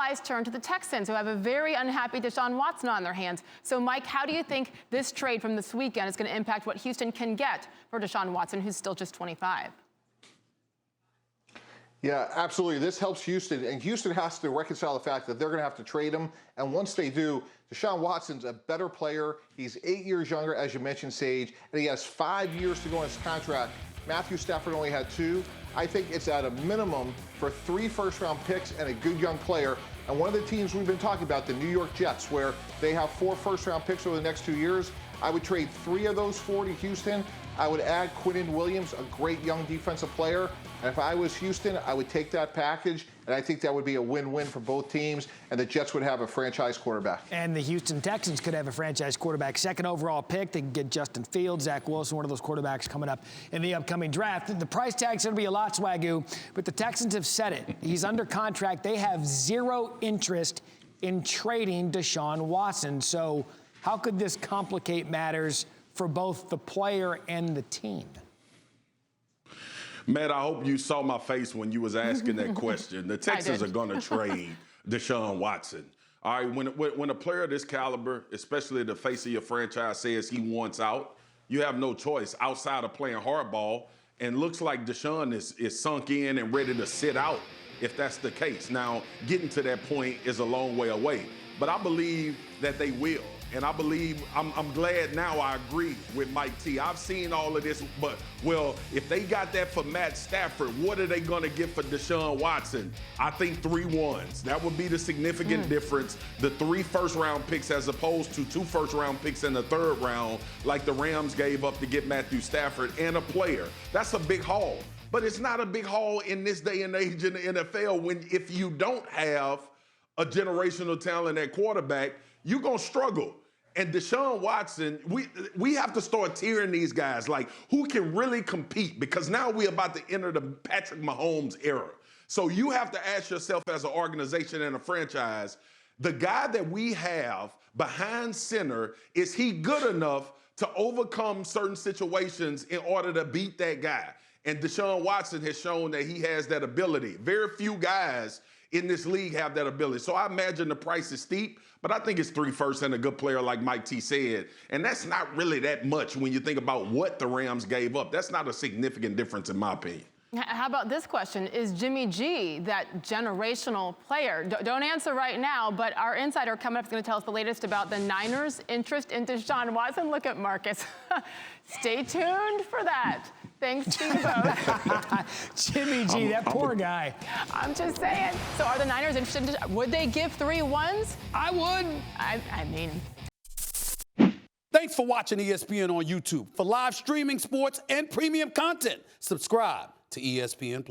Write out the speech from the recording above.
eyes turn to the Texans, who have a very unhappy Deshaun Watson on their hands. So, Mike, how do you think this trade from this weekend is going to impact what Houston can get for Deshaun Watson, who's still just 25? Yeah, absolutely. This helps Houston, and Houston has to reconcile the fact that they're going to have to trade him. And once they do, Deshaun Watson's a better player. He's 8 years younger, as you mentioned, Sage, and he has 5 years to go on his contract. Matthew Stafford only had 2. I think it's at a minimum for 3 first-round picks and a good young player. And one of the teams we've been talking about, the New York Jets, where they have 4 first-round picks over the next 2 years, I would trade 3 of those 4 to Houston. I would add Quinnen Williams, a great young defensive player. And if I was Houston, I would take that package, and I think that would be a win-win for both teams, and the Jets would have a franchise quarterback. And the Houston Texans could have a franchise quarterback. Second overall pick, they can get Justin Fields, Zach Wilson, one of those quarterbacks coming up in the upcoming draft. The price tag's going to be a lot, Swagoo, but the Texans have said it. He's under contract. They have zero interest in trading Deshaun Watson. So how could this complicate matters for both the player and the team? Matt, I hope you saw my face when you was asking that question. The Texans are going to trade Deshaun Watson. All right, when a player of this caliber, especially the face of your franchise, says he wants out, you have no choice outside of playing hardball. And looks like Deshaun is sunk in and ready to sit out if that's the case. Now, getting to that point is a long way away. But I believe that they will. And I believe, I'm glad now I agree with Mike T. I've seen all of this, but, well, if they got that for Matt Stafford, what are they going to get for Deshaun Watson? I think 3 ones. That would be the significant difference. The 3 first-round picks as opposed to 2 first-round picks in the 3rd round, like the Rams gave up to get Matthew Stafford, and a player. That's a big haul. But it's not a big haul in this day and age in the NFL if you don't have a generational talent at quarterback, you're going to struggle. And Deshaun Watson, we have to start tiering these guys, like who can really compete, because now we're about to enter the Patrick Mahomes era. So you have to ask yourself as an organization and a franchise, the guy that we have behind center, is he good enough to overcome certain situations in order to beat that guy? And Deshaun Watson has shown that he has that ability. Very few guys in this league have that ability. So I imagine the price is steep, but I think it's 3 firsts and a good player like Mike T said. And that's not really that much when you think about what the Rams gave up. That's not a significant difference in my opinion. How about this question? Is Jimmy G that generational player? Don't answer right now, but our insider coming up is going to tell us the latest about the Niners' interest in Deshaun Watson. Look at Marcus. Stay tuned for that. Thanks to you both. Jimmy G, that poor guy. I'm just saying. So are the Niners interested? Would they give 3 ones? I would. I mean. Thanks for watching ESPN on YouTube. For live streaming sports and premium content, subscribe to ESPN+.